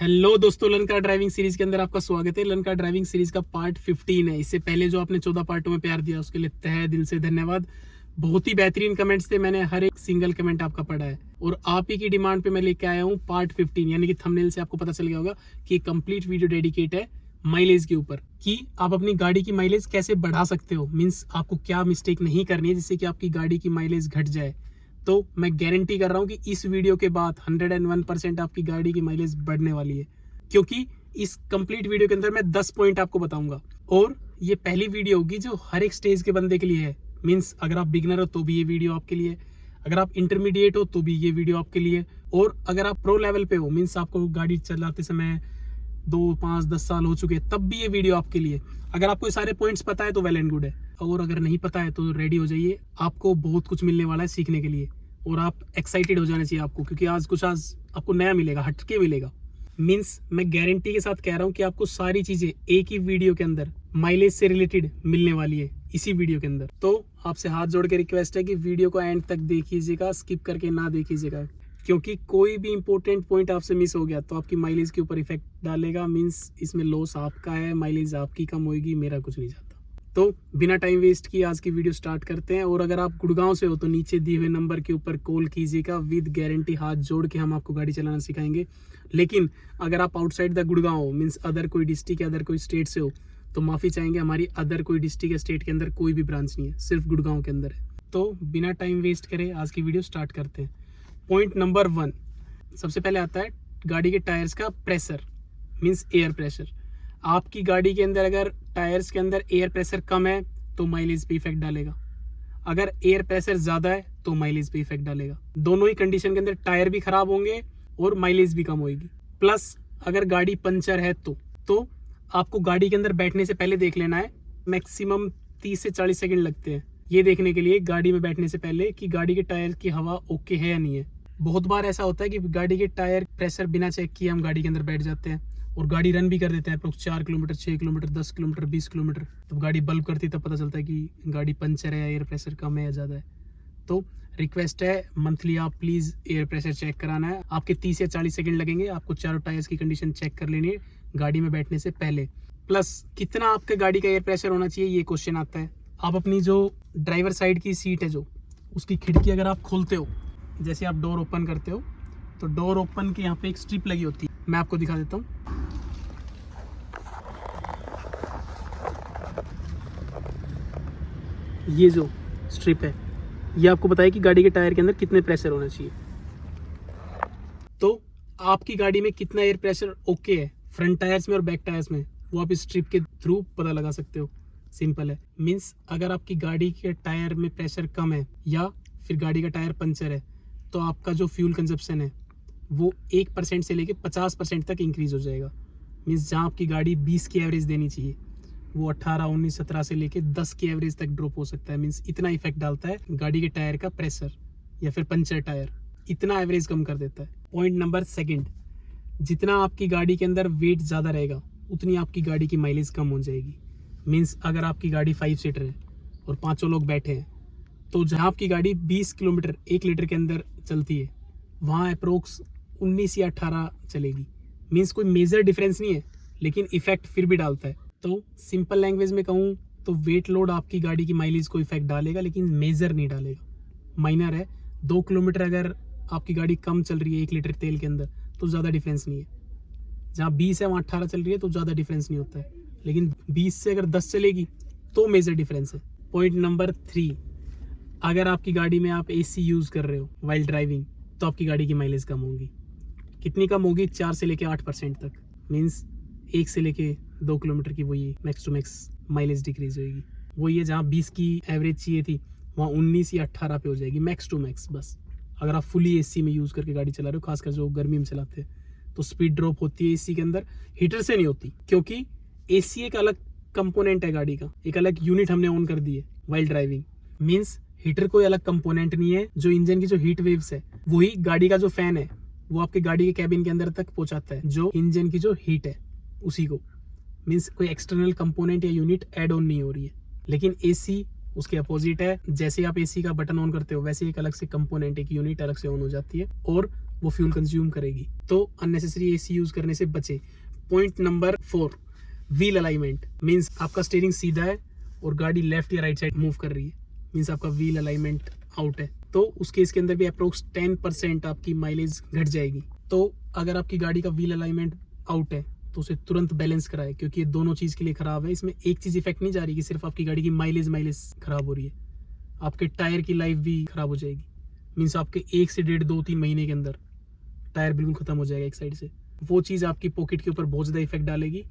Hello दोस्तों, लन car driving series के अंदर आपका स्वागत है। लन कार ड्राइविंग सीरीज का पार्ट 15 है। इससे पहले जो आपने 14 पार्टों में प्यार दिया उसके लिए तहे दिल से धन्यवाद। बहुत ही बेहतरीन कमेंट्स थे, मैंने हर एक सिंगल कमेंट आपका पढ़ा है और आप ही की डिमांड पे मैं लेके आया हूँ पार्ट 15। यानी कि थंबनेल से आपको पता चल गया होगा कि कंप्लीट वीडियो डेडिकेट है माइलेज के ऊपर, कि आप अपनी गाड़ी की माइलेज कैसे बढ़ा सकते हो। मीन्स आपको क्या मिस्टेक नहीं करनी है जिससे कि आपकी गाड़ी की माइलेज घट जाए। तो मैं गारंटी कर रहा हूँ कि इस वीडियो के बाद 101% आपकी गाड़ी की माइलेज बढ़ने वाली है, क्योंकि इस कंप्लीट वीडियो के अंदर मैं 10 पॉइंट आपको बताऊंगा। और ये पहली वीडियो होगी जो हर एक स्टेज के बंदे के लिए है। मीन्स अगर आप बिगनर हो तो भी ये वीडियो आपके लिए, अगर आप इंटरमीडिएट हो तो भी ये वीडियो आपके लिए, और अगर आप प्रो लेवल पे हो, मीन्स आपको गाड़ी चलाते समय 2, 5, 10 साल हो चुके हैं, तब भी ये वीडियो आपके लिए। अगर आपको ये सारे पॉइंट्स पता है तो वेल एंड गुड है, और अगर नहीं पता है तो रेडी हो जाइए। आपको बहुत कुछ मिलने वाला है सीखने के लिए और आप एक्साइटेड हो जाना चाहिए आपको, क्योंकि आज आपको नया मिलेगा, हटके मिलेगा। मीन्स मैं गारंटी के साथ कह रहा हूँ कि आपको सारी चीजें एक ही वीडियो के अंदर माइलेज से रिलेटेड मिलने वाली है इसी वीडियो के अंदर। तो आपसे हाथ जोड़ के रिक्वेस्ट है कि वीडियो को एंड तक देखिएगा, स्किप करके ना देखिएगा, क्योंकि कोई भी इंपॉर्टेंट पॉइंट आपसे मिस हो गया तो आपकी माइलेज के ऊपर इफेक्ट डालेगा। मीन्स इसमें लॉस आपका है, माइलेज आपकी कम होगी, मेरा कुछ नहीं जाता। तो बिना टाइम वेस्ट किए आज की वीडियो स्टार्ट करते हैं। और अगर आप गुड़गांव से हो तो नीचे दिए हुए नंबर के ऊपर कॉल कीजिएगा, विद गारंटी हाथ जोड़ के हम आपको गाड़ी चलाना सिखाएंगे। लेकिन अगर आप आउटसाइड द गुड़गांव हो, मीन्स अदर कोई डिस्ट्रिक्ट या अदर कोई स्टेट से हो, तो माफ़ी चाहेंगे, हमारी अदर कोई डिस्ट्रिक्ट या स्टेट के अंदर कोई भी ब्रांच नहीं है, सिर्फ गुड़गांव के अंदर है। तो बिना टाइम वेस्ट करे आज की वीडियो स्टार्ट करते हैं। पॉइंट नंबर 1, सबसे पहले आता है गाड़ी के टायर्स का प्रेशर, मीन्स एयर प्रेशर। आपकी गाड़ी के अंदर अगर टायर्स के अंदर एयर प्रेशर कम है तो माइलेज पे इफेक्ट डालेगा, अगर एयर प्रेशर ज़्यादा है तो माइलेज पे इफेक्ट डालेगा। दोनों ही कंडीशन के अंदर टायर भी खराब होंगे और माइलेज भी कम होगी। प्लस अगर गाड़ी पंचर है तो आपको गाड़ी के अंदर बैठने से पहले देख लेना है, मैक्सिमम 30 से 40 सेकंड लगते हैं ये देखने के लिए गाड़ी में बैठने से पहले कि गाड़ी के टायर की हवा ओके है या नहीं है। बहुत बार ऐसा होता है कि गाड़ी के टायर प्रेशर बिना चेक किए हम गाड़ी के अंदर बैठ जाते हैं और गाड़ी रन भी कर देते हैं approx 4 kilometre, 6 kilometre, 10 kilometre, 20 kilometre. तब गाड़ी बल्ब करती है, तब पता चलता है कि गाड़ी पंचर है या एयर प्रेशर कम है या ज़्यादा है। तो रिक्वेस्ट है, मंथली आप प्लीज़ एयर प्रेशर चेक कराना है। आपके 30 या 40 सेकंड लगेंगे, आपको चारों टायर्स की कंडीशन चेक कर लेनी है गाड़ी में बैठने से पहले। प्लस कितना आपके गाड़ी का एयर प्रेशर होना चाहिए ये क्वेश्चन आता है। आप अपनी जो ड्राइवर साइड की सीट है, जो उसकी खिड़की अगर आप खोलते हो, जैसे आप डोर ओपन करते हो तो डोर ओपन के यहाँ पे एक स्ट्रिप लगी होती है, मैं आपको दिखा देता हूँ। ये जो स्ट्रिप है ये आपको बताए कि गाड़ी के टायर के अंदर कितने प्रेशर होना चाहिए। तो आपकी गाड़ी में कितना एयर प्रेशर ओके है फ्रंट टायर्स में और बैक टायर्स में, वो आप इस स्ट्रिप के थ्रू पता लगा सकते हो। सिंपल है। मीन्स अगर आपकी गाड़ी के टायर में प्रेशर कम है या फिर गाड़ी का टायर पंचर है तो आपका जो फ्यूल कंजप्शन है वो 1% से लेके 50% तक इंक्रीज हो जाएगा। मीन्स जहाँ आपकी गाड़ी 20 की एवरेज देनी चाहिए वो 18, 19, 17 से लेके 10 की एवरेज तक ड्रॉप हो सकता है। मीन्स इतना इफेक्ट डालता है गाड़ी के टायर का प्रेशर या फिर पंचर टायर, इतना एवरेज कम कर देता है। पॉइंट नंबर 2, जितना आपकी गाड़ी के अंदर वेट ज़्यादा रहेगा उतनी आपकी गाड़ी की माइलेज कम हो जाएगी। मीन्स अगर आपकी गाड़ी 5 सीटर है और 5 लोग बैठे हैं तो जहाँ आपकी गाड़ी 20 किलोमीटर 1 लीटर के अंदर चलती है वहाँ अप्रोक्स 19 या 18 चलेगी। मीन्स कोई मेजर डिफरेंस नहीं है, लेकिन इफेक्ट फिर भी डालता है। तो सिंपल लैंग्वेज में कहूँ तो वेट लोड आपकी गाड़ी की माइलेज को इफेक्ट डालेगा, लेकिन मेजर नहीं डालेगा, माइनर है। 2 किलोमीटर अगर आपकी गाड़ी कम चल रही है 1 लीटर तेल के अंदर तो ज़्यादा डिफरेंस नहीं है। जहाँ 20 है वहाँ 18 चल रही है तो ज़्यादा डिफरेंस नहीं होता है, लेकिन 20 से अगर 10 चलेगी तो मेजर डिफरेंस है। पॉइंट नंबर 3, अगर आपकी गाड़ी में आप AC यूज़ कर रहे हो वाइल ड्राइविंग तो आपकी गाड़ी की माइलेज कम होगी। कितनी कम होगी? 4 से लेके 8% तक। मीन्स 1 से लेके 2 किलोमीटर की वही max to max mileage decrease होगी। वही है जहाँ 20 की एवरेज चाहिए थी वहाँ 19 या 18 पे हो जाएगी मैक्स टू मैक्स। बस अगर आप फुली AC में यूज़ करके गाड़ी चला रहे हो, खासकर जो गर्मी में चलाते हैं, तो स्पीड ड्रॉप होती है AC के अंदर, हीटर से नहीं होती, क्योंकि AC एक अलग कंपोनेंट है गाड़ी का, एक अलग यूनिट हमने ऑन कर दी है वाइल ड्राइविंग। मीन्स हीटर कोई अलग कंपोनेंट नहीं है, जो इंजन की जो हीट वेव्स है वही गाड़ी का जो फैन है वो आपके गाड़ी के कैबिन के अंदर तक पहुंचाता है, जो इंजन की जो हीट है उसी को। मीन्स कोई एक्सटर्नल कंपोनेंट या यूनिट ऐड ऑन नहीं हो रही है। लेकिन AC उसके अपोजिट है, जैसे आप AC का बटन ऑन करते हो वैसे एक अलग से कंपोनेंट, एक यूनिट अलग से ऑन हो जाती है और वो फ्यूल कंज्यूम करेगी। तो अननेसेसरी एसी यूज करने से बचे। Point number 4, wheel alignment. Means आपका स्टीयरिंग सीधा है और गाड़ी लेफ्ट या राइट साइड मूव कर रही है, मीन्स आपका व्हील अलाइनमेंट आउट है। तो उस केस के अंदर भी अप्रोक्स 10% आपकी माइलेज घट जाएगी। तो अगर आपकी गाड़ी का व्हील अलाइनमेंट आउट है तो उसे तुरंत बैलेंस कराए, क्योंकि ये दोनों चीज़ के लिए ख़राब है। इसमें एक चीज़ इफेक्ट नहीं जा रही कि सिर्फ आपकी गाड़ी की माइलेज ख़राब हो रही है, आपके टायर की लाइफ भी ख़राब हो जाएगी। मीन्स आपके 1 से 1.5, 2, 3 महीने के अंदर टायर बिल्कुल ख़त्म हो जाएगा एक साइड से। वो चीज़ आपकी पॉकेट के ऊपर बहुत ज़्यादा इफेक्ट डालेगी।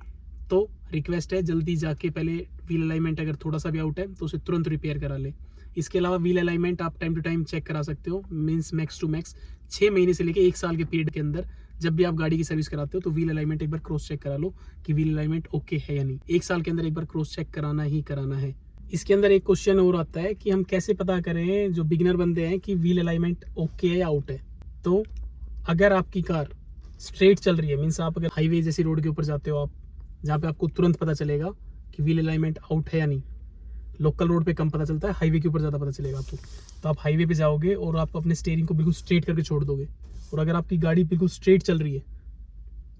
तो रिक्वेस्ट है, जल्दी जाके पहले व्हील अलाइनमेंट अगर थोड़ा सा भी आउट है तो उसे तुरंत रिपेयर करा ले। इसके अलावा व्हील अलाइनमेंट आप टाइम टू टाइम चेक करा सकते हो। मीन्स मैक्स टू मैक्स 6 महीने से लेके 1 साल के पीरियड के अंदर जब भी आप गाड़ी की सर्विस कराते हो तो व्हील अलाइनमेंट एक बार क्रॉस चेक करा लो कि व्हील अलाइनमेंट ओके है या नहीं। 1 साल के अंदर एक बार क्रॉस चेक कराना ही कराना है। इसके अंदर एक क्वेश्चन और आता है कि हम कैसे पता करें, जो बिगिनर बंदे हैं, कि व्हील अलाइनमेंट ओके है या आउट है। तो अगर आपकी कार स्ट्रेट चल रही है, मीन्स आप अगर हाईवे जैसी रोड के ऊपर जाते हो आप, जहाँ पे आपको तुरंत पता चलेगा कि व्हील अलाइनमेंट आउट है या नहीं। लोकल रोड पे कम पता चलता है, हाईवे के ऊपर ज़्यादा पता चलेगा आपको। तो आप हाईवे पे जाओगे और आप अपने स्टीयरिंग को बिल्कुल स्ट्रेट करके छोड़ दोगे, और अगर आपकी गाड़ी बिल्कुल स्ट्रेट चल रही है,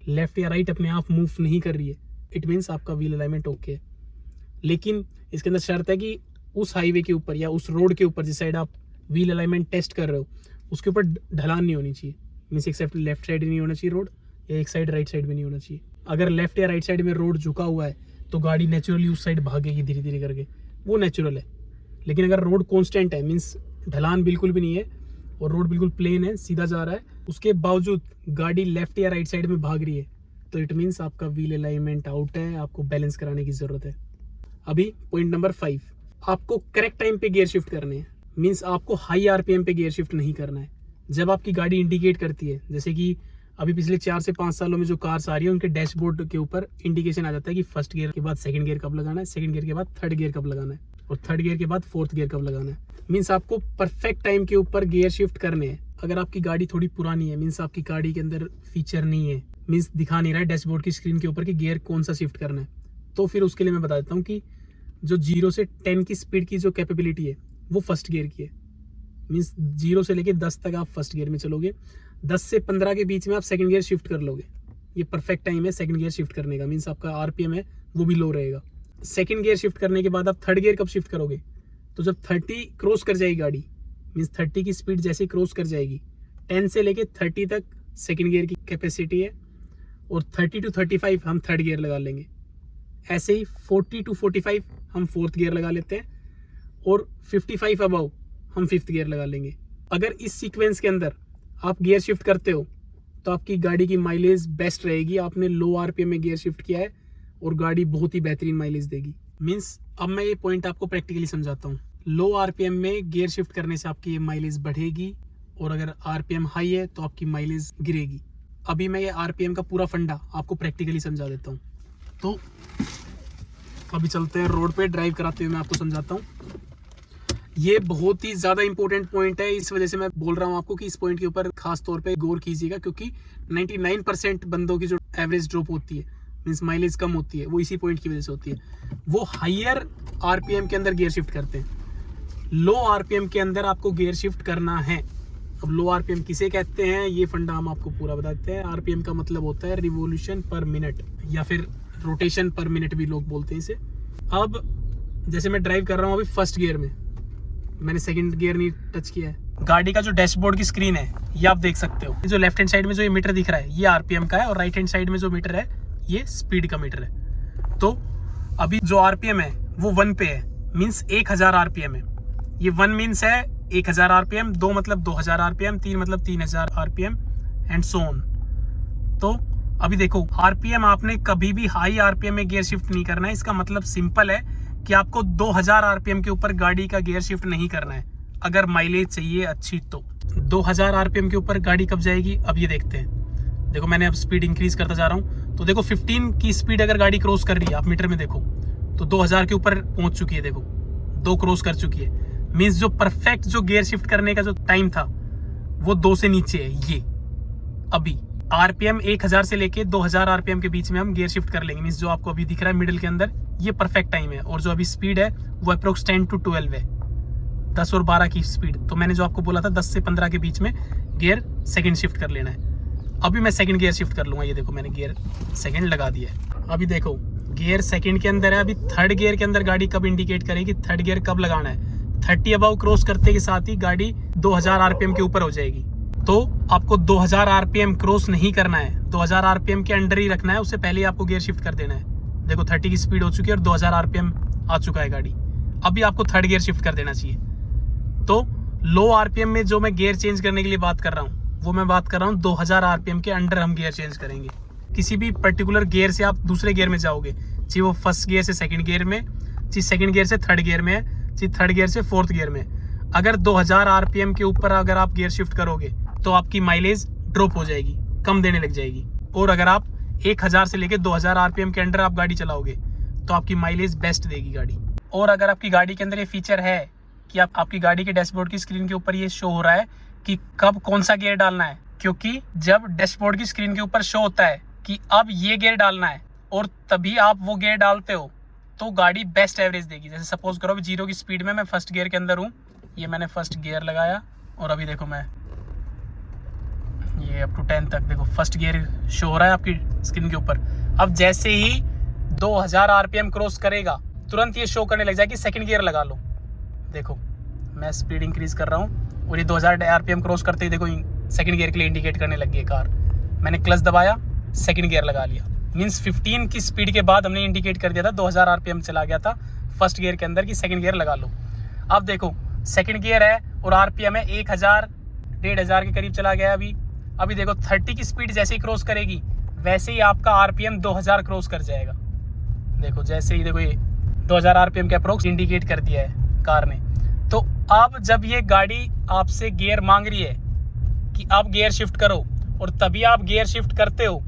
लेफ्ट या राइट अपने आप मूव नहीं कर रही है, इट मीन्स आपका व्हील अलाइनमेंट ओके है। लेकिन इसके अंदर शर्त है कि उस हाईवे के ऊपर या उस रोड के ऊपर जिस साइड आप व्हील अलाइनमेंट टेस्ट कर रहे हो उसके ऊपर ढलान नहीं होनी चाहिए। मीन्स एक साइड लेफ्ट साइड नहीं होना चाहिए रोड, या एक साइड राइट साइड भी नहीं होना चाहिए। अगर लेफ्ट या राइट साइड में रोड झुका हुआ है तो गाड़ी नेचुरली उस साइड भागेगी धीरे धीरे करके, वो नेचुरल है। लेकिन अगर रोड कांस्टेंट है, मीन्स ढलान बिल्कुल भी नहीं है और रोड बिल्कुल प्लेन है, सीधा जा रहा है, उसके बावजूद गाड़ी लेफ्ट या राइट साइड में भाग रही है, तो इट मीन्स आपका व्हील अलाइनमेंट आउट है, आपको बैलेंस कराने की ज़रूरत है। अभी पॉइंट नंबर 5, आपको करेक्ट टाइम पे गियर शिफ्ट करने हैं। मीन्स आपको हाई आरपीएम पे गियर शिफ्ट नहीं करना है। जब आपकी गाड़ी इंडिकेट करती है, जैसे कि अभी पिछले 4 से 5 सालों में जो कार्स आ रही है उनके डैशबोर्ड के ऊपर इंडिकेशन आ जाता है कि फर्स्ट गियर के बाद सेकंड गियर कब लगाना है, सेकंड गियर के बाद थर्ड गियर कब लगाना है, और थर्ड गियर के बाद फोर्थ गियर कब लगाना है। मीन्स आपको परफेक्ट टाइम के ऊपर गियर शिफ्ट करने हैं। अगर आपकी गाड़ी थोड़ी पुरानी है, मीन्स आपकी गाड़ी के अंदर फीचर नहीं है, मीन्स दिखा नहीं रहा है डैशबोर्ड की स्क्रीन के ऊपर कि गियर कौन सा शिफ्ट करना है, तो फिर उसके लिए मैं बता देता हूँ कि जो 0 से 10 की स्पीड की जो कैपेबिलिटी है वो फर्स्ट गियर की है। मीन्स 0 से लेके 10 तक आप फर्स्ट गियर में चलोगे, 10 से 15 के बीच में आप सेकंड गियर शिफ्ट कर लोगे। ये परफेक्ट टाइम है सेकंड गियर शिफ्ट करने का। मीन्स आपका आरपीएम है वो भी लो रहेगा। सेकंड गियर शिफ्ट करने के बाद आप थर्ड गियर कब शिफ्ट करोगे, तो जब 30 क्रॉस कर जाएगी गाड़ी, मीन्स 30 की स्पीड जैसे क्रॉस कर जाएगी, 10 से लेके 30 तक सेकंड गियर की कैपेसिटी है, और 30 to 35 हम थर्ड गियर लगा लेंगे। ऐसे ही 40 to 45 हम फोर्थ गियर लगा लेते हैं, और 55 अबव हम फिफ्थ गियर लगा लेंगे। अगर इस सीक्वेंस के अंदर आप गियर शिफ्ट करते हो तो आपकी गाड़ी की माइलेज बेस्ट रहेगी। आपने लो आरपीएम में गियर शिफ्ट किया है और गाड़ी बहुत ही बेहतरीन माइलेज देगी। मीन्स अब मैं ये पॉइंट आपको प्रैक्टिकली समझाता हूँ। लो आरपीएम में गियर शिफ्ट करने से आपकी माइलेज बढ़ेगी, और अगर आरपीएम हाई है तो आपकी माइलेज गिरेगी। अभी मैं ये आरपीएम का पूरा फंडा आपको प्रैक्टिकली समझा देता हूँ। तो अभी चलते हैं रोड पे, ड्राइव कराते हुए मैं आपको समझाता हूँ। ये बहुत ही ज़्यादा इंपॉर्टेंट पॉइंट है, इस वजह से मैं बोल रहा हूँ आपको कि इस पॉइंट के ऊपर खास तौर पे गौर कीजिएगा, क्योंकि 99% बंदों की जो एवरेज ड्रॉप होती है, मीन्स माइलेज कम होती है, वो इसी पॉइंट की वजह से होती है। वो हायर आरपीएम के अंदर गियर शिफ्ट करते हैं। लो आरपीएम के अंदर आपको गियर शिफ्ट करना है। अब लो आरपीएम किसे कहते हैं ये फंडा हम आपको पूरा बताते हैं। आरपीएम का मतलब होता है रिवोल्यूशन पर मिनट, या फिर रोटेशन पर मिनट भी लोग बोलते हैं इसे। अब जैसे मैं ड्राइव कर रहा हूँ अभी फर्स्ट गियर में, मैंने सेकंड गियर नहीं टच किया है। गाड़ी का जो डैशबोर्ड की स्क्रीन है ये आप देख सकते हो। जो लेफ्ट हैंड साइड में जो ये मीटर दिख रहा है ये आरपीएम का है, और राइट हैंड साइड में जो मीटर है ये स्पीड का मीटर है। तो अभी जो आरपीएम है वो 1 पे है, मीन्स 1000 आरपीएम है। ये 1 मीन्स है 1000 आरपीएम, 2 मतलब 2000 आरपीएम, 3 मतलब 3000 आरपीएम, एंड सो ऑन। तो अभी देखो आरपीएम आपने कभी भी हाई आरपीएम में गियर शिफ्ट नहीं करना है। इसका मतलब सिंपल है कि आपको 2000 आरपीएम के ऊपर गाड़ी का गियर शिफ्ट नहीं करना है अगर माइलेज चाहिए अच्छी। तो 2000 आरपीएम के ऊपर गाड़ी कब जाएगी, अब ये देखते हैं। देखो मैंने अब स्पीड इंक्रीज करता जा रहा हूँ, तो देखो 15 की स्पीड अगर गाड़ी क्रॉस कर रही है, आप मीटर में देखो तो 2000 के ऊपर पहुंच चुकी है। देखो 2 क्रॉस कर चुकी है। मीन्स जो परफेक्ट जो गियर शिफ्ट करने का जो टाइम था वो 2 से नीचे है। ये अभी आरपीएम 1000 से लेके 2000 आरपीएम के बीच में हम गियर शिफ्ट कर लेंगे। मीन्स जो आपको अभी दिख रहा है मिडिल के अंदर ये परफेक्ट टाइम है, और जो अभी स्पीड है वो अप्रोक्स 10 to 12 है। 10 और 12 की स्पीड, तो मैंने जो आपको बोला था 10 से 15 के बीच में गियर सेकंड शिफ्ट कर लेना है। अभी मैं सेकंड गियर शिफ्ट कर लूँगा। ये देखो मैंने गियर सेकंड लगा दिया है। अभी देखो गियर सेकंड के अंदर है। अभी थर्ड गियर के अंदर गाड़ी कब इंडिकेट करेगी, थर्ड गियर कब लगाना है। 30 अबाउ क्रॉस करते के साथ ही गाड़ी 2000 आरपीएम के ऊपर हो जाएगी। तो आपको 2000 आरपीएम क्रॉस नहीं करना है, 2000 आरपीएम के अंडर ही रखना है। उससे पहले आपको गियर शिफ्ट कर देना है। देखो 30 की स्पीड हो चुकी है और 2000 आरपीएम आ चुका है गाड़ी। अभी आपको थर्ड गियर शिफ्ट कर देना चाहिए। तो लो आरपीएम में जो मैं गियर चेंज करने के लिए बात कर रहा हूँ, वो मैं बात कर रहा हूँ 2000 आरपीएम के अंडर हम गियर चेंज करेंगे। किसी भी पर्टिकुलर गियर से आप दूसरे गियर में जाओगे, चाहे वो फर्स्ट गियर से सेकंड गियर में, चाहे सेकंड गियर से थर्ड गियर में है, चाहे थर्ड गियर से फोर्थ गियर में। अगर 2000 आरपीएम के ऊपर अगर आप गियर शिफ्ट करोगे तो आपकी माइलेज ड्रॉप हो जाएगी, कम देने लग जाएगी। और अगर आप 1000 से लेकर 2000 आरपीएम के अंडर आप गाड़ी चलाओगे तो आपकी माइलेज बेस्ट देगी गाड़ी। और अगर आपकी गाड़ी के अंदर ये फीचर है कि आपकी गाड़ी के डैशबोर्ड की स्क्रीन के ऊपर ये शो हो रहा है कि कब कौन सा गियर डालना है, क्योंकि जब डैशबोर्ड की स्क्रीन के ऊपर शो होता है कि अब ये गियर डालना है और तभी आप वो गियर डालते हो तो गाड़ी बेस्ट एवरेज देगी। जैसे सपोज करो अभी 0 की स्पीड में मैं फर्स्ट गियर के अंदर हूँ, ये मैंने फर्स्ट गियर लगाया और अभी देखो मैं ये अप टू 10 तक देखो फर्स्ट गियर शो हो रहा है आपकी स्क्रीन के ऊपर। अब जैसे ही 2000 आरपीएम क्रॉस करेगा तुरंत ये शो करने लग जाएगी सेकंड गियर लगा लो। देखो मैं स्पीड इंक्रीज कर रहा हूँ और ये 2000 आरपीएम क्रॉस करते ही देखो सेकंड गियर के लिए इंडिकेट करने लग गई कार। मैंने क्लच दबाया, सेकंड गियर लगा लिया। मीन्स 15 की स्पीड के बाद हमने इंडिकेट कर दिया था 2000 आरपीएम चला गया था फर्स्ट गियर के अंदर कि सेकंड गियर लगा लो। अब देखो सेकंड गियर है और आरपीएम है 1000 1500 के करीब चला गया अभी देखो 30 की स्पीड जैसे ही क्रॉस करेगी वैसे ही आपका आरपीएम 2000 क्रॉस कर जाएगा। देखो जैसे ही देखो ये 2000 आरपीएम के अप्रोक्स इंडिकेट कर दिया है कार ने। तो अब जब ये गाड़ी आपसे गियर मांग रही है कि आप गियर शिफ्ट करो और तभी आप गियर शिफ्ट करते हो,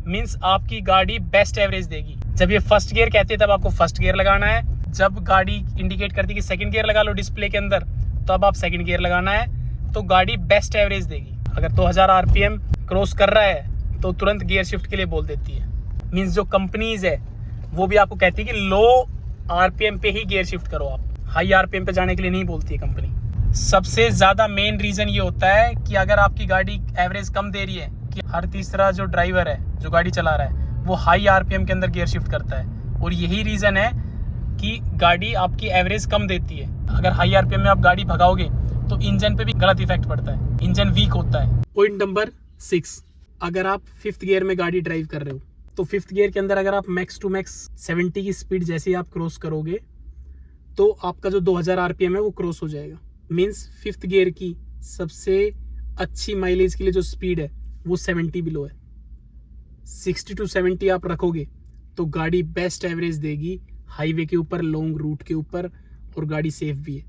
मीन्स आपकी गाड़ी बेस्ट एवरेज देगी। जब ये फर्स्ट गियर कहते हैं तब आपको फर्स्ट गियर लगाना है। जब गाड़ी इंडिकेट करती है कि सेकंड गियर लगा लो डिस्प्ले के अंदर, तो अब आप सेकंड गियर लगाना है, तो गाड़ी बेस्ट एवरेज देगी। अगर 2000 आरपीएम क्रॉस कर रहा है तो तुरंत गियर शिफ्ट के लिए बोल देती है। मीन्स जो कंपनीज है वो भी आपको कहती है कि लो आरपीएम पे ही गियर शिफ्ट करो, आप हाई आरपीएम पे जाने के लिए नहीं बोलती है कंपनी। सबसे ज़्यादा मेन रीज़न ये होता है कि अगर आपकी गाड़ी एवरेज कम दे रही है कि हर तीसरा जो ड्राइवर है जो गाड़ी चला रहा है वो हाई आरपीएम के अंदर गियर शिफ्ट करता है, और यही रीज़न है कि गाड़ी आपकी एवरेज कम देती है। अगर हाई आरपीएम में आप गाड़ी भगाओगे तो इंजन पे भी गलत इफेक्ट पड़ता है, इंजन वीक होता है। पॉइंट नंबर 6, अगर आप 5th गियर में गाड़ी ड्राइव कर रहे हो तो 5th गियर के अंदर अगर आप मैक्स टू मैक्स 70 की स्पीड जैसे ही आप क्रॉस करोगे तो आपका जो 2000 आरपीएम है वो क्रॉस हो जाएगा। मीन्स 5th गियर की सबसे अच्छी माइलेज के लिए जो स्पीड है वो 70 बिलो है। 60 to 70 आप रखोगे तो गाड़ी बेस्ट एवरेज देगी हाईवे के ऊपर, लॉन्ग रूट के ऊपर, और गाड़ी सेफ भी है।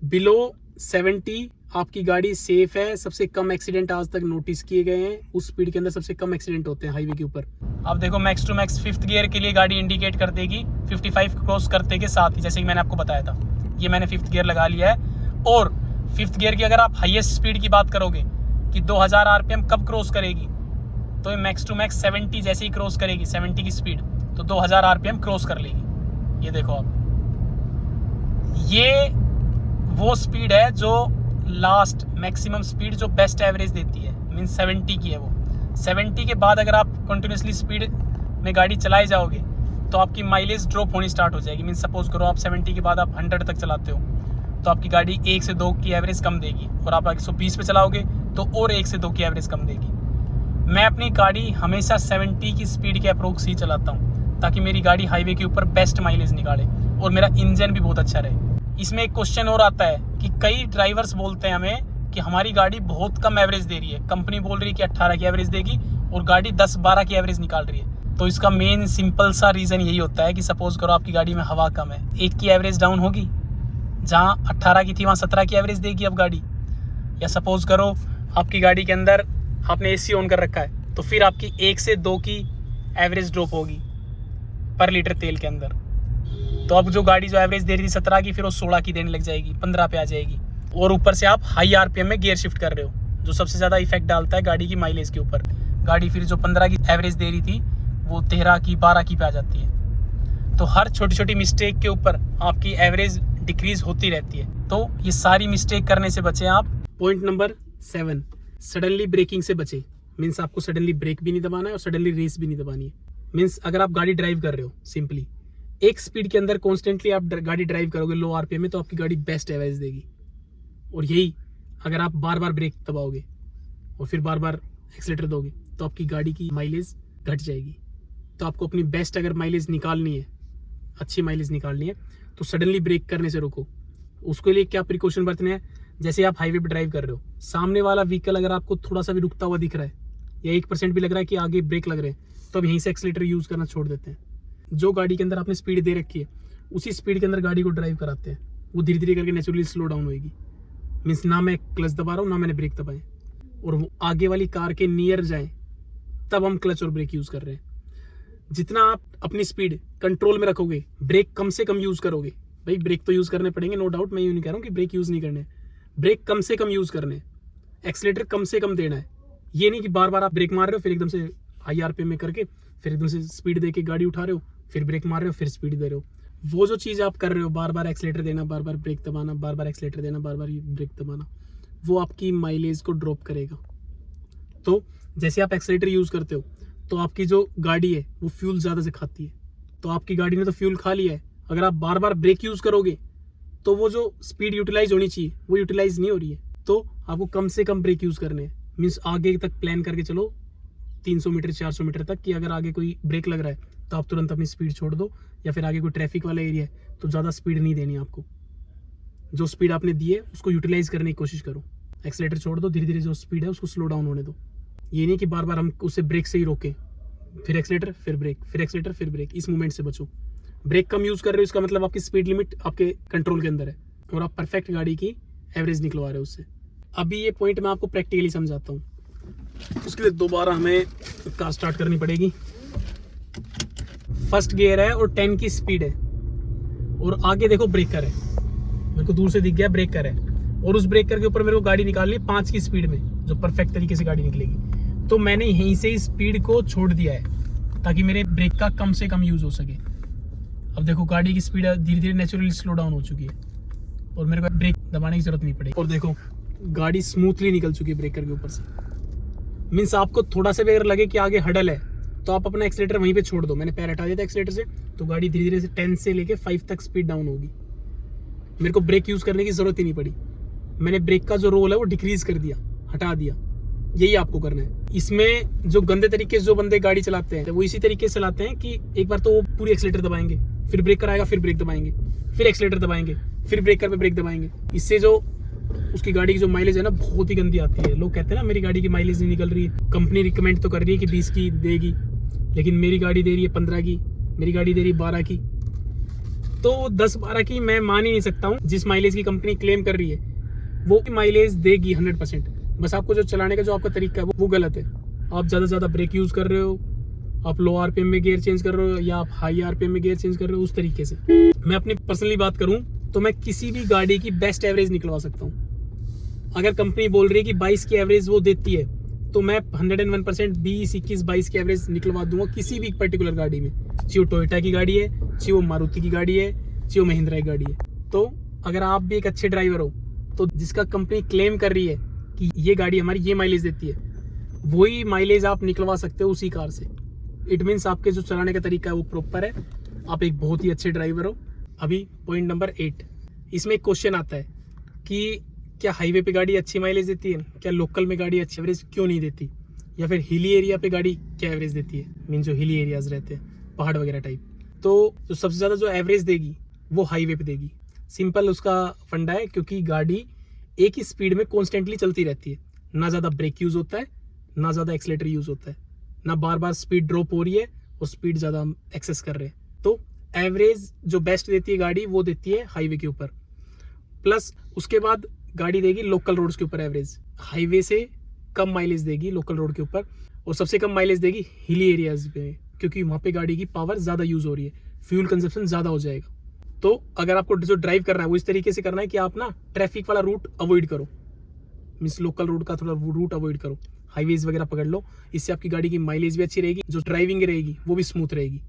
बिलो 70 आपकी गाड़ी सेफ है। सबसे कम एक्सीडेंट आज तक नोटिस किए गए हैं, उस स्पीड के अंदर सबसे कम एक्सीडेंट होते हैं हाईवे के ऊपर। अब देखो max to max 5th gear के लिए गाड़ी इंडिकेट कर देगी 55 क्रॉस करते के साथ ही, जैसे कि मैंने आपको बताया था। ये मैंने 5th गियर लगा लिया है। और 5th गियर की अगर आप हाईएस्ट स्पीड की बात करोगे कि 2000 आरपीएम कब क्रॉस करेगी, तो ये मैक्स टू मैक्स 70 जैसे ही क्रॉस करेगी 70 की स्पीड तो 2000 आरपीएम क्रॉस कर लेगी। ये देखो आप, ये वो स्पीड है जो लास्ट मैक्सिमम स्पीड जो बेस्ट एवरेज देती है, मीन्स 70 की है वो। 70 के बाद अगर आप कंटिन्यूसली स्पीड में गाड़ी चलाए जाओगे तो आपकी माइलेज ड्रॉप होनी स्टार्ट हो जाएगी। मीन्स सपोज करो आप 70 के बाद आप 100 तक चलाते हो तो आपकी गाड़ी 1 से 2 की एवरेज कम देगी, और आप 120 पे चलाओगे तो और 1 से 2 की एवरेज कम देगी। मैं अपनी गाड़ी हमेशा 70 की स्पीड के अप्रोक्स ही चलाता हूँ ताकि मेरी गाड़ी हाईवे के ऊपर बेस्ट माइलेज निकाले और मेरा इंजन भी बहुत अच्छा रहे। इसमें एक क्वेश्चन और आता है कि कई ड्राइवर्स बोलते हैं हमें कि हमारी गाड़ी बहुत कम एवरेज दे रही है, कंपनी बोल रही है कि 18 की एवरेज देगी और गाड़ी 10-12 की एवरेज निकाल रही है। तो इसका मेन सिंपल सा रीज़न यही होता है कि सपोज करो आपकी गाड़ी में हवा कम है, 1 की एवरेज डाउन होगी, जहाँ 18 की थी वहाँ 17 की एवरेज देगी अब गाड़ी। या सपोज करो आपकी गाड़ी के अंदर आपने एसी ऑन कर रखा है तो फिर आपकी 1 से 2 की एवरेज ड्रॉप होगी पर लीटर तेल के अंदर। तो अब जो गाड़ी जो एवरेज दे रही थी 17 की, फिर वो 16 की देने लग जाएगी, 15 पे आ जाएगी। और ऊपर से आप हाई आरपीएम में गियर शिफ्ट कर रहे हो जो सबसे ज़्यादा इफेक्ट डालता है गाड़ी की माइलेज के ऊपर। गाड़ी फिर जो 15 की एवरेज दे रही थी वो 13 की 12 की पे आ जाती है। तो हर छोटी छोटी मिस्टेक के ऊपर आपकी एवरेज डिक्रीज होती रहती है। तो ये सारी मिस्टेक करने से बचे आप। पॉइंट नंबर 7, सडनली ब्रेकिंग से बचे। मीन्स आपको सडनली ब्रेक भी नहीं दबाना है और सडनली रेस भी नहीं दबानी है। मीन्स अगर आप गाड़ी ड्राइव कर रहे हो, सिंपली एक स्पीड के अंदर कॉन्स्टेंटली आप गाड़ी ड्राइव करोगे लो आरपीएम में, तो आपकी गाड़ी बेस्ट एवरेज देगी। और यही अगर आप बार बार ब्रेक दबाओगे और फिर बार बार एक्सीलेटर दोगे तो आपकी गाड़ी की माइलेज घट जाएगी। तो आपको अपनी बेस्ट अगर माइलेज निकालनी है, अच्छी माइलेज निकालनी है, तो सडनली ब्रेक करने से रोको। उसके लिए क्या प्रिकॉशन बरतने हैं, जैसे आप हाईवे पर ड्राइव कर रहे हो, सामने वाला व्हीकल अगर आपको थोड़ा सा भी रुकता हुआ दिख रहा है या 1% भी लग रहा है कि आगे ब्रेक लग रहे हैं, तो अब यहीं से एक्सीलेटर यूज़ करना छोड़ देते हैं। जो गाड़ी के अंदर आपने स्पीड दे रखी है उसी स्पीड के अंदर गाड़ी को ड्राइव कराते हैं। वो धीरे धीरे करके नेचुरली स्लो डाउन होगी। मीन्स ना मैं क्लच दबा रहा हूँ ना मैंने ब्रेक दबाए, और वो आगे वाली कार के नियर जाए तब हम क्लच और ब्रेक यूज़ कर रहे हैं। जितना आप अपनी स्पीड कंट्रोल में रखोगे, ब्रेक कम से कम यूज़ करोगे। भाई ब्रेक तो यूज़ करने पड़ेंगे, नो डाउट, मैं यूँ नहीं कह रहा हूँ कि ब्रेक यूज़ नहीं करने, ब्रेक कम से कम यूज़ करने, एक्सीलेटर कम से कम देना है। ये नहीं कि बार बार आप ब्रेक मार रहे हो फिर एकदम से हाई आरपीएम में करके फिर एकदम से स्पीड दे के गाड़ी उठा रहे हो, फिर ब्रेक मार रहे हो, फिर स्पीड दे रहे हो। वो जो चीज़ आप कर रहे हो, बार बार एक्सीलेटर देना, बार बार ब्रेक दबाना, बार बार एक्सीलेटर देना, बार बार ब्रेक दबाना, वो आपकी माइलेज को ड्रॉप करेगा। तो जैसे आप एक्सीलेटर यूज़ करते हो तो आपकी जो गाड़ी है वो फ्यूल ज़्यादा से खाती है। तो आपकी गाड़ी ने तो फ्यूल खा लिया है, अगर आप बार बार ब्रेक यूज़ करोगे तो वो जो स्पीड यूटिलाइज होनी चाहिए वो यूटिलाइज नहीं हो रही है। तो आपको कम से कम ब्रेक यूज़ करने हैं। मीन्स आगे तक प्लान करके चलो 300 मीटर 400 मीटर तक, कि अगर आगे कोई ब्रेक लग रहा है तो आप तुरंत अपनी स्पीड छोड़ दो, या फिर आगे कोई ट्रैफिक वाला एरिया है तो ज़्यादा स्पीड नहीं देनी आपको। जो स्पीड आपने दी है उसको यूटिलाइज करने की कोशिश करो। एक्सीलेटर छोड़ दो, धीरे धीरे जो स्पीड है उसको स्लो डाउन होने दो। ये नहीं कि बार बार हम उसे ब्रेक से ही रोकें, फिर एक्सीलेटर फिर ब्रेक, फिर एक्सीलेटर फिर ब्रेक। इस मूवमेंट से बचो। ब्रेक कम यूज़ कर रहे हो इसका मतलब आपकी स्पीड लिमिट आपके कंट्रोल के अंदर है और आप परफेक्ट गाड़ी की एवरेज निकलवा रहे हो उससे। अभी ये पॉइंट मैं आपको प्रैक्टिकली समझाता हूँ। उसके लिए दोबारा हमें कार स्टार्ट करनी पड़ेगी। फर्स्ट गियर है और 10 की स्पीड है और आगे देखो ब्रेकर है, मेरे को दूर से दिख गया ब्रेकर है, और उस ब्रेकर के ऊपर मेरे को गाड़ी निकालनी है 5 की स्पीड में, जो परफेक्ट तरीके से गाड़ी निकलेगी। तो मैंने यहीं से स्पीड को छोड़ दिया है ताकि मेरे ब्रेक का कम से कम यूज़ हो सके। अब देखो गाड़ी की स्पीड धीरे धीरे नेचुरली स्लो डाउन हो चुकी है और मेरे को ब्रेक दबाने की जरूरत नहीं पड़ेगी। और देखो गाड़ी स्मूथली निकल चुकी है ब्रेकर के ऊपर से। मीन्स आपको थोड़ा सा भी अगर लगे कि आगे हडल है तो आप अपना एक्सीलेटर वहीं पे छोड़ दो। मैंने पैर हटा दिया था एक्सीलेटर से, तो गाड़ी धीरे धीरे से 10 से लेके 5 तक स्पीड डाउन होगी। मेरे को ब्रेक यूज़ करने की ज़रूरत ही नहीं पड़ी। मैंने ब्रेक का जो रोल है वो डिक्रीज कर दिया, हटा दिया। यही आपको करना है। इसमें जो गंदे तरीके से जो बंदे गाड़ी चलाते हैं वो इसी तरीके से चलाते हैं कि एक बार तो वो पूरी एक्सीलेटर दबाएंगे, फिर ब्रेकर आएगा, फिर ब्रेक दबाएंगे, फिर एक्सीलेटर दबाएंगे, फिर ब्रेकर पे ब्रेक दबाएंगे। इससे जो उसकी गाड़ी की जो माइलेज है ना बहुत ही गंदी आती है। लोग कहते हैं ना मेरी गाड़ी की माइलेज नहीं निकल रही है, कंपनी रिकमेंड तो कर रही है कि 20 की देगी, लेकिन मेरी गाड़ी दे रही है 15 की, मेरी गाड़ी दे रही है 12 की। तो 10-12 की मैं मान ही नहीं सकता हूँ। जिस माइलेज की कंपनी क्लेम कर रही है वो माइलेज देगी 100%। बस आपको जो चलाने का जो आपका तरीका है वो गलत है। आप ज़्यादा से ज़्यादा ब्रेक यूज़ कर रहे हो, आप लो आरपीएम में गियर चेंज कर रहे हो या आप हाई आरपीएम में गियर चेंज कर रहे हो, उस तरीके से। मैं अपनी पर्सनली बात करूँ तो मैं किसी भी गाड़ी की बेस्ट एवरेज निकलवा सकता हूँ। अगर कंपनी बोल रही है कि 22 की एवरेज वो देती है तो मैं 101% 20, 21, 22 की एवरेज निकलवा दूंगा किसी भी पर्टिकुलर गाड़ी में। चाहे वो टोयोटा की गाड़ी है, चाहे वो मारुति की गाड़ी है, चाहे वो महिंद्रा की गाड़ी है। तो अगर आप भी एक अच्छे ड्राइवर हो तो जिसका कंपनी क्लेम कर रही है कि ये गाड़ी हमारी ये माइलेज देती है, वही माइलेज आप निकलवा सकते हो उसी कार से। इट मीन्स आपके जो चलाने का तरीका है वो प्रॉपर है, आप एक बहुत ही अच्छे ड्राइवर हो। अभी पॉइंट नंबर 8, इसमें एक क्वेश्चन आता है कि क्या हाईवे पे गाड़ी अच्छी माइलेज देती है, क्या लोकल में गाड़ी अच्छी एवरेज क्यों नहीं देती, या फिर हिली एरिया पे गाड़ी क्या एवरेज देती है। मीन जो हिली एरियाज रहते हैं पहाड़ वगैरह टाइप, तो जो सबसे ज़्यादा जो एवरेज देगी वो हाईवे पे देगी। सिंपल उसका फंडा है, क्योंकि गाड़ी एक ही स्पीड में कॉन्स्टेंटली चलती रहती है, ना ज़्यादा ब्रेक यूज़ होता है, ना ज़्यादा एक्सीलेटर यूज़ होता है, ना बार बार स्पीड ड्रॉप हो रही है और स्पीड ज़्यादा हम एक्सेस कर रहे हैं। तो एवरेज जो बेस्ट देती है गाड़ी वो देती है हाईवे के ऊपर। प्लस उसके बाद गाड़ी देगी लोकल रोड्स के ऊपर एवरेज, हाईवे से कम माइलेज देगी लोकल रोड के ऊपर, और सबसे कम माइलेज देगी हिली एरियाज पे, क्योंकि वहाँ पे गाड़ी की पावर ज़्यादा यूज़ हो रही है, फ्यूल कंजप्शन ज़्यादा हो जाएगा। तो अगर आपको जो ड्राइव करना है वो इस तरीके से करना है कि आप ना ट्रैफिक वाला रूट अवॉइड करो, मीन्स लोकल रोड का थोड़ा रूट अवॉइड करो, हाईवेज वगैरह पकड़ लो। इससे आपकी गाड़ी की माइलेज भी अच्छी रहेगी, जो ड्राइविंग रहेगी वो भी स्मूथ रहेगी।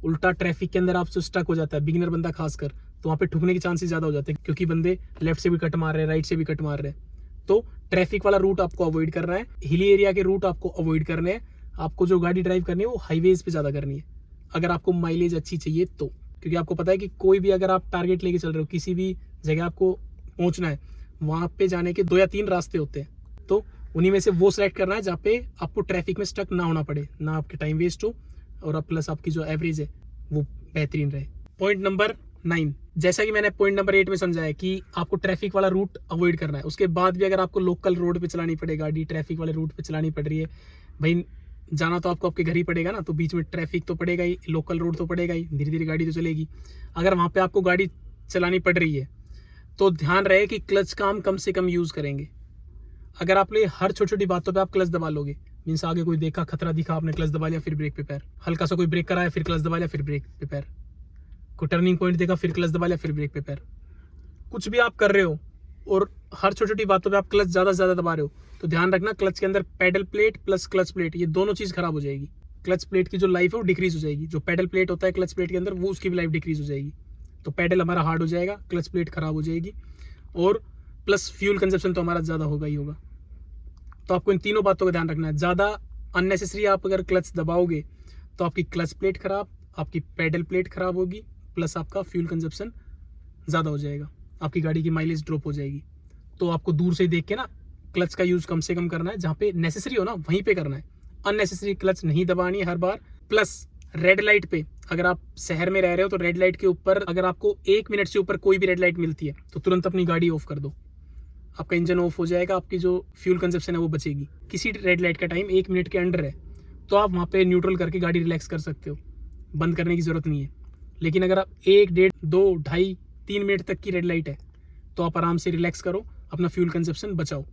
उल्टा ट्रैफिक के अंदर आपसे स्टक हो जाता है बिगिनर बंदा खासकर, तो वहाँ पे ठुकने के चांसेस ज़्यादा हो जाते हैं, क्योंकि बंदे लेफ्ट से भी कट मार रहे हैं, राइट से भी कट मार रहे हैं। तो ट्रैफिक वाला रूट आपको अवॉइड करना है, हिली एरिया के रूट आपको अवॉइड करने हैं। आपको जो गाड़ी ड्राइव करनी है वो हाईवेज पे ज़्यादा करनी है, अगर आपको माइलेज अच्छी चाहिए तो। क्योंकि आपको पता है कि कोई भी अगर आप टारगेट लेके चल रहे हो, किसी भी जगह आपको पहुंचना है, वहाँ पे जाने के 2 या 3 रास्ते होते हैं, तो उन्हीं में से वो सिलेक्ट करना है जहाँ पे आपको ट्रैफिक में स्टक ना होना पड़े, ना आपके टाइम वेस्ट हो, और अब प्लस आपकी जो एवरेज है वो बेहतरीन रहे। पॉइंट नंबर 9, जैसा कि मैंने पॉइंट नंबर 8 में समझाया कि आपको ट्रैफिक वाला रूट अवॉइड करना है। उसके बाद भी अगर आपको लोकल रोड पे चलानी पड़े गाड़ी, ट्रैफिक वाले रूट पे चलानी पड़ रही है, भाई जाना तो आपको आपके घर ही पड़ेगा ना, तो बीच में ट्रैफिक तो पड़ेगा ही, लोकल रोड तो पड़ेगा ही, धीरे धीरे गाड़ी तो चलेगी। अगर वहाँ पे आपको गाड़ी चलानी पड़ रही है तो ध्यान रहे कि क्लच का हम कम से कम यूज़ करेंगे। अगर आप ले हर छोटी छोटी बातों पे आप क्लच दबा लोगे, मीन्स आगे कोई देखा, खतरा दिखा, आपने क्लच दबा लिया, फिर ब्रेक पे पैर, हल्का सा कोई ब्रेक कराया फिर क्लच दबा लिया, फिर ब्रेक पे पैर, कोई टर्निंग पॉइंट देखा फिर क्लच दबा लिया, फिर ब्रेक पे पैर, कुछ भी आप कर रहे हो और हर छोटी छोटी बातों पे आप क्लच ज़्यादा से ज़्यादा दबा रहे हो, तो ध्यान रखना क्लच के अंदर pedal plate plus clutch plate, ये दोनों चीज़ खराब हो जाएगी। क्लच प्लेट की जो लाइफ है वो डिक्रीज हो जाएगी, जो पेडल प्लेट होता है क्लच प्लेट के अंदर वो उसकी भी लाइफ डिक्रीज हो जाएगी। तो पेडल हमारा हार्ड हो जाएगा, क्लच प्लेट खराब हो जाएगी, और प्लस फ्यूल कंजप्शन तो हमारा ज़्यादा होगा ही होगा। तो आपको इन तीनों बातों का ध्यान रखना है। ज़्यादा अननेसेसरी आप अगर क्लच दबाओगे तो आपकी क्लच प्लेट खराब, आपकी पेडल प्लेट खराब होगी, प्लस आपका फ्यूल कंजप्शन ज़्यादा हो जाएगा, आपकी गाड़ी की माइलेज ड्रॉप हो जाएगी। तो आपको दूर से देख के ना क्लच का यूज़ कम से कम करना है, जहाँ पे नेसेसरी हो ना वहीं पे करना है, अननेसेसरी क्लच नहीं दबानी है हर बार। प्लस रेड लाइट पे, अगर आप शहर में रह रहे हो तो रेड लाइट के ऊपर अगर आपको 1 मिनट से ऊपर कोई भी रेड लाइट मिलती है तो तुरंत अपनी गाड़ी ऑफ कर दो, आपका इंजन ऑफ हो जाएगा, आपकी जो फ्यूल कंजप्शन है वो बचेगी। किसी रेड लाइट का टाइम 1 मिनट के अंडर है तो आप वहाँ पे न्यूट्रल करके गाड़ी रिलैक्स कर सकते हो, बंद करने की ज़रूरत नहीं है। लेकिन अगर आप 1, 1.5, 2, 2.5, 3 मिनट तक की रेड लाइट है तो आप आराम से रिलैक्स करो, अपना फ्यूल कंजप्शन बचाओ।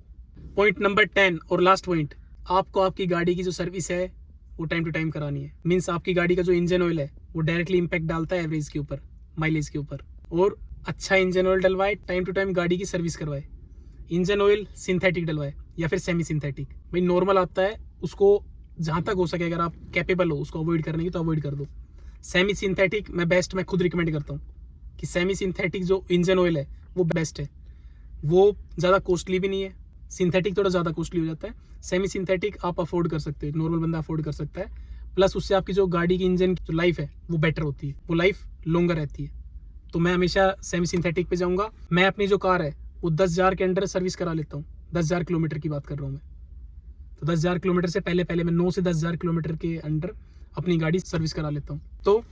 पॉइंट नंबर 10 और लास्ट पॉइंट, आपको आपकी गाड़ी की जो सर्विस है वो टाइम टू टाइम करानी है। मीन्स आपकी गाड़ी का जो इंजन ऑयल है वो डायरेक्टली इंपैक्ट डालता है एवरेज के ऊपर, माइलेज के ऊपर, और अच्छा इंजन ऑयल डलवाए, टाइम टू टाइम गाड़ी की सर्विस करवाए। इंजन ऑयल सिंथेटिक डलवाए या फिर सेमी सिंथेटिक, भाई नॉर्मल आता है उसको जहाँ तक हो सके अगर आप कैपेबल हो उसको अवॉइड करने की तो अवॉइड कर दो। सेमी सिंथेटिक मैं खुद रिकमेंड करता हूँ कि सेमी सिंथेटिक जो इंजन ऑयल है वो बेस्ट है, वो ज़्यादा कॉस्टली भी नहीं है, सिंथेटिक थोड़ा ज़्यादा कॉस्टली हो जाता है। सेमी सिंथेटिक आप अफोर्ड कर सकते हो, नॉर्मल बंदा अफोर्ड कर सकता है, प्लस उससे आपकी जो गाड़ी की इंजन की जो लाइफ है वो बेटर होती है, वो लाइफ लॉन्गर रहती है। तो मैं हमेशा सेमी सिंथेटिक पे जाऊँगा। मैं अपनी जो कार है वो 10,000 के अंडर सर्विस करा लेता हूँ, 10,000 किलोमीटर की बात कर रहा हूँ मैं, तो 10,000 किलोमीटर से पहले मैं 9 से 10,000 किलोमीटर के अंडर अपनी गाड़ी सर्विस करा लेता हूँ। तो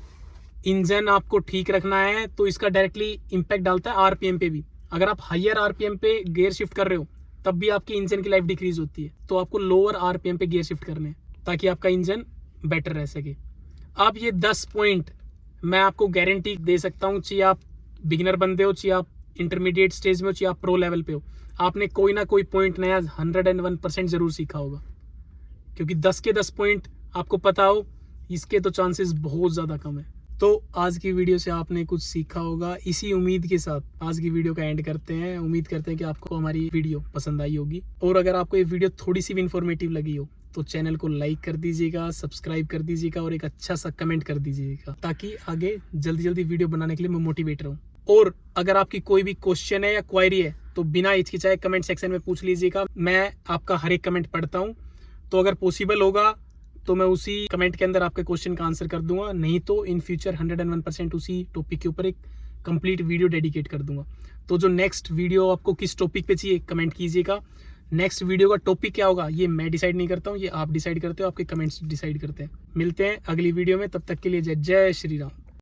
इंजन आपको ठीक रखना है तो इसका डायरेक्टली इम्पैक्ट डालता है आरपीएम पे भी। अगर आप हायर आरपीएम पे गियर शिफ्ट कर रहे हो तब भी आपकी इंजन की लाइफ डिक्रीज होती है, तो आपको लोअर आरपीएम पे गियर शिफ्ट करने हैं ताकि आपका इंजन बेटर रह सके। अब ये 10 पॉइंट मैं आपको गारंटी दे सकता हूँ, चाहे आप बिगिनर बंदे हो, चाहे आप इंटरमीडिएट स्टेज में हो, चाहे आप प्रो लेवल पे हो, आपने कोई ना कोई पॉइंट नया 101% जरूर सीखा होगा। क्योंकि 10 के 10 पॉइंट आपको पता हो, इसके तो चांसेस बहुत ज़्यादा कम है। तो आज की वीडियो से आपने कुछ सीखा होगा। इसी उम्मीद के साथ आज की वीडियो का एंड करते हैं। उम्मीद करते हैं कि आपको हमारी वीडियो पसंद आई होगी, और अगर आपको ये वीडियो थोड़ी सी भी इन्फॉर्मेटिव लगी हो तो चैनल को लाइक कर दीजिएगा, सब्सक्राइब कर दीजिएगा और एक अच्छा सा कमेंट कर दीजिएगा, ताकि आगे जल्दी वीडियो बनाने के लिए मैं मोटिवेट रहूँ। और अगर आपकी कोई भी क्वेश्चन है या क्वेरी है तो बिना हिचकिचाए कमेंट सेक्शन में पूछ लीजिएगा, मैं आपका हर एक कमेंट पढ़ता हूँ। तो अगर पॉसिबल होगा तो मैं उसी कमेंट के अंदर आपके क्वेश्चन का आंसर कर दूंगा, नहीं तो इन फ्यूचर 101% उसी टॉपिक के ऊपर एक कंप्लीट वीडियो डेडिकेट कर दूंगा। तो जो नेक्स्ट वीडियो आपको किस टॉपिक पे चाहिए कमेंट कीजिएगा। नेक्स्ट वीडियो का टॉपिक क्या होगा ये मैं डिसाइड नहीं करता हूँ, ये आप डिसाइड करते हो, आपके कमेंट्स डिसाइड करते हैं। मिलते हैं अगली वीडियो में, तब तक के लिए जय जय श्री राम।